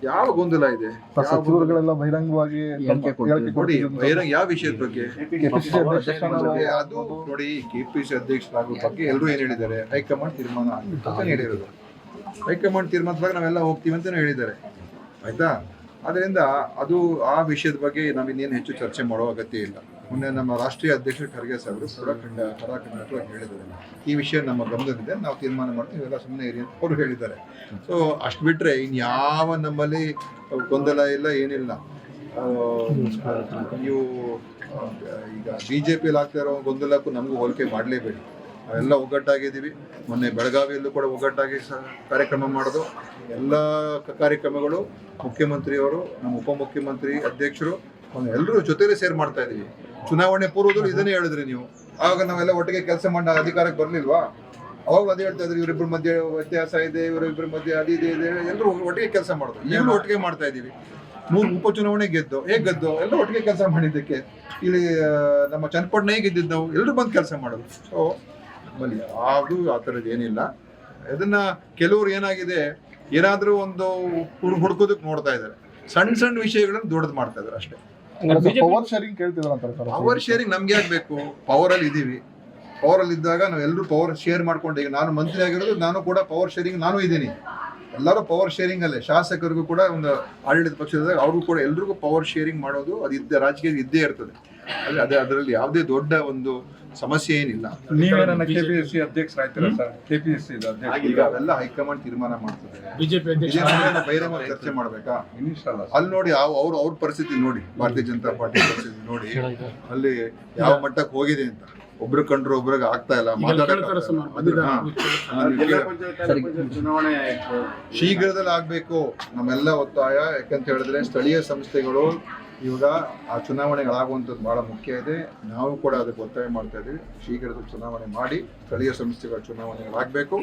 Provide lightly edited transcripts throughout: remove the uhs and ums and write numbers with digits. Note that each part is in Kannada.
ಯಾವ ಗೊಂದಲ ಇದೆ? ಸಚಿವರುಗಳೆಲ್ಲ ಬಹಿರಂಗವಾಗಿ ನೋಡಿ, ಬಹಿರಂಗ ಯಾವ ವಿಷಯದ ಬಗ್ಗೆ? ಅದು ನೋಡಿ, ಕೆಪಿಸಿ ಅಧ್ಯಕ್ಷರಾಗುವ ಬಗ್ಗೆ ಎಲ್ಲರೂ ಏನ್ ಹೇಳಿದ್ದಾರೆ? ಹೈಕಮಾಂಡ್ ತೀರ್ಮಾನ ಅಂತ ಹೇಳಿರೋದು. ಹೈಕಮಾಂಡ್ ತೀರ್ಮಾನದ ಬಗ್ಗೆ ನಾವೆಲ್ಲ ಹೋಗ್ತೀವಿ ಅಂತಾನೆ ಹೇಳಿದ್ದಾರೆ, ಆಯ್ತಾ? ಅದರಿಂದ ಅದು ಆ ವಿಷಯದ ಬಗ್ಗೆ ನಾವಿನ್ನೇನು ಹೆಚ್ಚು ಚರ್ಚೆ ಮಾಡೋ ಅಗತ್ಯ ಇಲ್ಲ. ಮೊನ್ನೆ ನಮ್ಮ ರಾಷ್ಟ್ರೀಯ ಅಧ್ಯಕ್ಷರು ಖರ್ಗೆ ಸಾಹೇಬರು ಕೂಡ ಖಡಾಖಂಡಿತವಾಗಿ ಹೇಳಿದ್ದಾರೆ, ಈ ವಿಷಯ ನಮ್ಮ ಗಮನದಲ್ಲಿದೆ, ನಾವು ತೀರ್ಮಾನ ಮಾಡ್ತೀವಿ, ಇವೆಲ್ಲ ಸುಮ್ಮನೆ ಇರಿ ಅಂತ ಅವರು ಹೇಳಿದ್ದಾರೆ. ಸೊ ಅಷ್ಟು ಬಿಟ್ಟರೆ ಇನ್ಯಾವ ನಮ್ಮಲ್ಲಿ ಗೊಂದಲ ಇಲ್ಲ, ಏನಿಲ್ಲ. ನೀವು ಈಗ BJPಯಲ್ಲಿ ಆಗ್ತಾ ಇರೋ ಗೊಂದಲಕ್ಕೂ ನಮಗೂ ಹೋಲಿಕೆ ಮಾಡಲೇಬೇಡಿ. ನಾವೆಲ್ಲ ಒಗ್ಗಟ್ಟಾಗಿದ್ದೀವಿ. ಮೊನ್ನೆ ಬೆಳಗಾವಿಯಲ್ಲೂ ಕೂಡ ಒಗ್ಗಟ್ಟಾಗಿ ಕಾರ್ಯಕ್ರಮ ಮಾಡೋದು. ಎಲ್ಲ ಕಾರ್ಯಕ್ರಮಗಳು ಮುಖ್ಯಮಂತ್ರಿಯವರು, ನಮ್ಮ ಉಪಮುಖ್ಯಮಂತ್ರಿ, ಅಧ್ಯಕ್ಷರು ಎಲ್ಲರೂ ಜೊತೆಲೇ ಸೇರ್ ಮಾಡ್ತಾ ಇದೀವಿ. ಚುನಾವಣೆ ಪೂರ್ವದಲ್ಲೂ ಇದನ್ನೇ ಹೇಳಿದ್ರಿ ನೀವು. ಆಗ ನಾವೆಲ್ಲ ಒಟ್ಟಿಗೆ ಕೆಲಸ ಮಾಡಿ ಅಧಿಕಾರಕ್ಕೆ ಬರ್ಲಿಲ್ವಾ? ಅವಾಗ ಅದೇ ಹೇಳ್ತಾ ಇದ್ರಿ, ಇವರಿಬ್ಬರ ಮಧ್ಯೆ ವ್ಯತ್ಯಾಸ ಇದೆ, ಇವರಿಬ್ಬರ ಮಧ್ಯೆ ಅದು ಇದೆ, ಎಲ್ಲರೂ ಒಟ್ಟಿಗೆ ಕೆಲಸ ಮಾಡೋದು. ಈಗಲೂ ಒಟ್ಟಿಗೆ ಮಾಡ್ತಾ ಇದೀವಿ. 3 ಉಪಚುನಾವಣೆ ಗೆದ್ದು, ಹೇಗೆ ಗೆದ್ದು? ಎಲ್ಲ ಒಟ್ಟಿಗೆ ಕೆಲಸ ಮಾಡಿದ್ದಕ್ಕೆ. ಇಲ್ಲಿ ನಮ್ಮ ಚನ್ನಪಟ್ಟಣ ಗೆದ್ದಿದ್ದು ನಾವು ಎಲ್ಲರೂ ಬಂದು ಕೆಲಸ ಮಾಡೋದು. ಸೊ ನಮ್ಮಲ್ಲಿ ಯಾವುದು ಆ ಥರದ್ದು ಏನಿಲ್ಲ. ಇದನ್ನ ಕೆಲವರು ಏನಾಗಿದೆ, ಏನಾದರೂ ಒಂದು ಹುಡ್ಕೋದಕ್ಕೆ ನೋಡ್ತಾ ಇದ್ದಾರೆ, ಸಣ್ಣ ಸಣ್ಣ ವಿಷಯಗಳನ್ನು ದೊಡ್ಡದು ಮಾಡ್ತಾ ಇದ್ದಾರೆ ಅಷ್ಟೇ. ಪವರ್ ಶೇರಿಂಗ್ ಕೇಳ್ತಿದಾರೆ. ಪವರ್ ಶೇರಿಂಗ್ ನಮ್ಗೆ ಆಗ್ಬೇಕು? ಪವರ್ ಅಲ್ಲಿ ಇದೀವಿ. ಪವರ್ ಅಲ್ಲಿ ಇದ್ದಾಗ ನಾವು ಎಲ್ಲರೂ ಪವರ್ ಶೇರ್ ಮಾಡ್ಕೊಂಡು, ಈಗ ನಾನು ಮಂತ್ರಿ ಆಗಿರೋದು, ನಾನು ಕೂಡ ಪವರ್ ಶೇರಿಂಗ್ ನಾನು ಇದ್ದೀನಿ. ಎಲ್ಲರೂ ಪವರ್ ಶೇರಿಂಗ್ ಅಲ್ಲೇ. ಶಾಸಕರಿಗೂ ಕೂಡ ಒಂದು ಆಡಳಿತ ಪಕ್ಷದಾಗ ಅವ್ರಿಗೂ ಕೂಡ ಎಲ್ರಿಗೂ ಪವರ್ ಶೇರಿಂಗ್ ಮಾಡೋದು ಅದು ರಾಜಕೀಯ ಇದ್ದೇ ಇರ್ತದೆ. ಅದರಲ್ಲಿ ಯಾವುದೇ ದೊಡ್ಡ ಒಂದು ಸಮಸ್ಯೆ ಏನಿಲ್ಲ. ನೀವೇನ ಕೆಪಿಎಸ್ಸಿ ಅಧ್ಯಕ್ಷರಾಯ್ತೀರಾ ಸರ್? ಕೆಪಿಎಸ್ಸಿ ಈಗ ಅವೆಲ್ಲ ಹೈಕಮಾಂಡ್ ತೀರ್ಮಾನ ಮಾಡ್ತದೆ. ಬಿಜೆಪಿ ಬಹಿರಂಗ ಚರ್ಚೆ ಮಾಡ್ಬೇಕಾ? ಅಲ್ಲಿ ನೋಡಿ, ಅವ್ರ ಪರಿಸ್ಥಿತಿ ನೋಡಿ, ಭಾರತೀಯ ಜನತಾ ಪಾರ್ಟಿ ಪರಿಸ್ಥಿತಿ ನೋಡಿ, ಅಲ್ಲಿ ಯಾವ ಮಟ್ಟಕ್ಕೆ ಹೋಗಿದೆ ಅಂತ. ಒಬ್ರು ಕಂಡ್ರು ಒಬ್ರಿಗೆ ಆಗ್ತಾ ಇಲ್ಲ, ಚುನಾವಣೆ ಶೀಘ್ರದಲ್ಲಿ ಆಗ್ಬೇಕು ನಮ್ಮೆಲ್ಲ ಒತ್ತಾಯ. ಯಾಕಂತ ಹೇಳಿದ್ರೆ ಸ್ಥಳೀಯ ಸಂಸ್ಥೆಗಳು ಇವಾಗ ಆ ಚುನಾವಣೆಗಳಾಗುವಂಥದ್ದು ಬಹಳ ಮುಖ್ಯ ಇದೆ. ನಾವು ಕೂಡ ಅದಕ್ಕೆ ಒತ್ತಾಯ ಮಾಡ್ತಾ ಇದ್ದೀವಿ. ಶೀಘ್ರದಲ್ಲಿ ಚುನಾವಣೆ ಮಾಡಿ, ಸ್ಥಳೀಯ ಸಂಸ್ಥೆಗಳ ಚುನಾವಣೆಗಳಾಗಬೇಕು,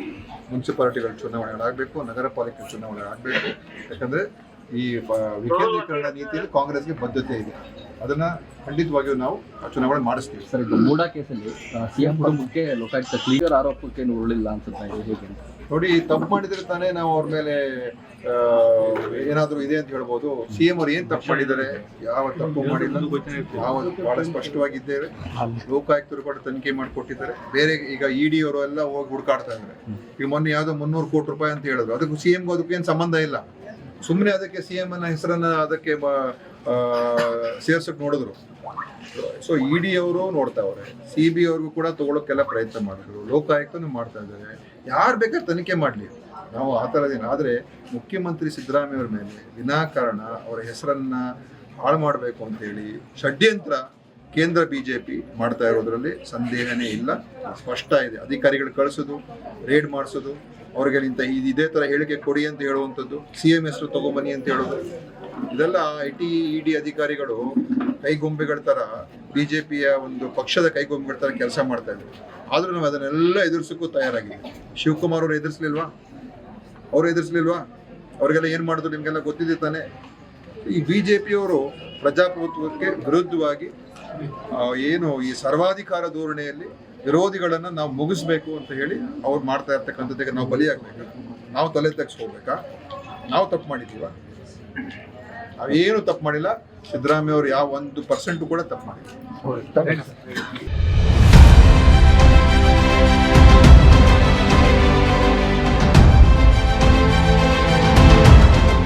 ಮುನ್ಸಿಪಾಲಿಟಿಗಳ ಚುನಾವಣೆಗಳಾಗಬೇಕು, ನಗರ ಪಾಲಿಕೆ ಚುನಾವಣೆಗಳಾಗಬೇಕು. ಯಾಕಂದ್ರೆ ಈ ವಿಕೇಂದ್ರೀಕರಣ ನೀತಿಯಲ್ಲಿ ಕಾಂಗ್ರೆಸ್ಗೆ ಬದ್ಧತೆ ಇದೆ. ಅದನ್ನ ಖಂಡಿತವಾಗಿಯೂ ನಾವು ಚುನಾವಣೆ ಮಾಡಿಸ್ತೀವಿ. ಸರ್, ಇದು ಮೂಡಾ ಕೇಸಲ್ಲಿ ಸಿಎಂ ಕುಟುಂಬಕ್ಕೆ ಲೋಕಾಯುಕ್ತ ಕ್ಲಿಯರ್ ಆರೋಪಕ್ಕೆ ಉಳಿಲ್ಲ ಅನ್ಸುತ್ತೆ. ಹೇಗೆ ನೋಡಿ, ತಪ್ಪು ಮಾಡಿದ್ರೆ ತಾನೇ ನಾವು ಅವ್ರ ಮೇಲೆ ಏನಾದರೂ ಇದೆ ಅಂತ ಹೇಳ್ಬೋದು. CM ಅವ್ರು ಏನ್ ತಪ್ಪು ಮಾಡಿದ್ದಾರೆ? ಯಾವ ತಪ್ಪು ಮಾಡಿಲ್ಲ, ನಾವು ಬಹಳ ಸ್ಪಷ್ಟವಾಗಿದ್ದೇವೆ. ಲೋಕಾಯುಕ್ತರು ಕೂಡ ತನಿಖೆ ಮಾಡಿಕೊಟ್ಟಿದ್ದಾರೆ. ಬೇರೆ ಈಗ ED ಅವರು ಎಲ್ಲ ಹೋಗಿ ಹುಡುಕಾಡ್ತಾ ಇದ್ದಾರೆ. ಈಗ ಮೊನ್ನೆ ಯಾವ್ದೋ 300 ಕೋಟಿ ರೂಪಾಯಿ ಅಂತ ಹೇಳಿದ್ರು. ಅದಕ್ಕೂ CMಗೂ ಅದಕ್ಕೂ ಏನು ಸಂಬಂಧ ಇಲ್ಲ. ಸುಮ್ಮನೆ ಅದಕ್ಕೆ CM ಅನ್ನ ಹೆಸರನ್ನ ಅದಕ್ಕೆ ಸೇರ್ಸಕ್ ನೋಡಿದ್ರು. ಸೊ ED ಅವರು ನೋಡ್ತಾವ್ರೆ, CB ಅವ್ರಿಗೂ ಕೂಡ ತಗೊಳಕ್ಕೆಲ್ಲ ಪ್ರಯತ್ನ ಮಾಡಿದ್ರು, ಲೋಕಾಯುಕ್ತನು ಮಾಡ್ತಾ ಇದ್ದಾರೆ. ಯಾರು ಬೇಕಾದ್ರೆ ತನಿಖೆ ಮಾಡಲಿ, ನಾವು ಆ ಥರದೇನು. ಆದರೆ ಮುಖ್ಯಮಂತ್ರಿ ಸಿದ್ದರಾಮಯ್ಯ ಅವ್ರ ಮೇಲೆ ವಿನಾಕಾರಣ ಅವರ ಹೆಸರನ್ನ ಹಾಳು ಮಾಡಬೇಕು ಅಂತೇಳಿ ಷಡ್ಯಂತ್ರ ಕೇಂದ್ರ BJP ಮಾಡ್ತಾ ಇರೋದ್ರಲ್ಲಿ ಸಂದೇಹನೇ ಇಲ್ಲ, ಸ್ಪಷ್ಟ ಇದೆ. ಅಧಿಕಾರಿಗಳು ಕಳಿಸೋದು, ರೇಡ್ ಮಾಡಿಸೋದು, ಅವ್ರಿಗೆ ಇದೇ ಥರ ಹೇಳಿಕೆ ಕೊಡಿ ಅಂತ ಹೇಳುವಂಥದ್ದು, CM ಹೆಸರು ತಗೊಂಬನ್ನಿ ಅಂತ ಹೇಳೋದು, ಇದೆಲ್ಲ ED ಅಧಿಕಾರಿಗಳು ಕೈಗೊಂಬೆಗಳ ಥರ, BJPಯ ಒಂದು ಪಕ್ಷದ ಕೈಗೊಂಬೆಗಳ ಥರ ಕೆಲಸ ಮಾಡ್ತಾ ಇದ್ರು. ಆದರೂ ನಾವು ಅದನ್ನೆಲ್ಲ ಎದುರಿಸೋಕ್ಕೂ ತಯಾರಾಗಿದ್ದೀವಿ. ಶಿವಕುಮಾರ್ ಅವರು ಎದುರಿಸಲಿಲ್ವಾ? ಅವ್ರಿಗೆಲ್ಲ ಏನು ಮಾಡಿದ್ರು ನಿಮಗೆಲ್ಲ ಗೊತ್ತಿದೆ ತಾನೆ. ಈ BJPಯವರು ಪ್ರಜಾಪ್ರಭುತ್ವಕ್ಕೆ ವಿರುದ್ಧವಾಗಿ ಏನು ಈ ಸರ್ವಾಧಿಕಾರ ಧೋರಣೆಯಲ್ಲಿ ವಿರೋಧಿಗಳನ್ನು ನಾವು ಮುಗಿಸ್ಬೇಕು ಅಂತ ಹೇಳಿ ಅವ್ರು ಮಾಡ್ತಾ ಇರ್ತಕ್ಕಂಥದ್ದಕ್ಕೆ ನಾವು ಬಲಿಯಾಗಬೇಕು. ನಾವು ತಲೆ ತೆಗೆಸ್ಕೋಬೇಕಾ? ನಾವು ತಪ್ಪು ಮಾಡಿದ್ದೀವ? ನಾವೇನು ತಪ್ಪು ಮಾಡಿಲ್ಲ. ಸಿದ್ದರಾಮಯ್ಯ ಅವರು ಯಾವ 1% ಕೂಡ ತಪ್ಪು ಮಾಡಿಲ್ಲ.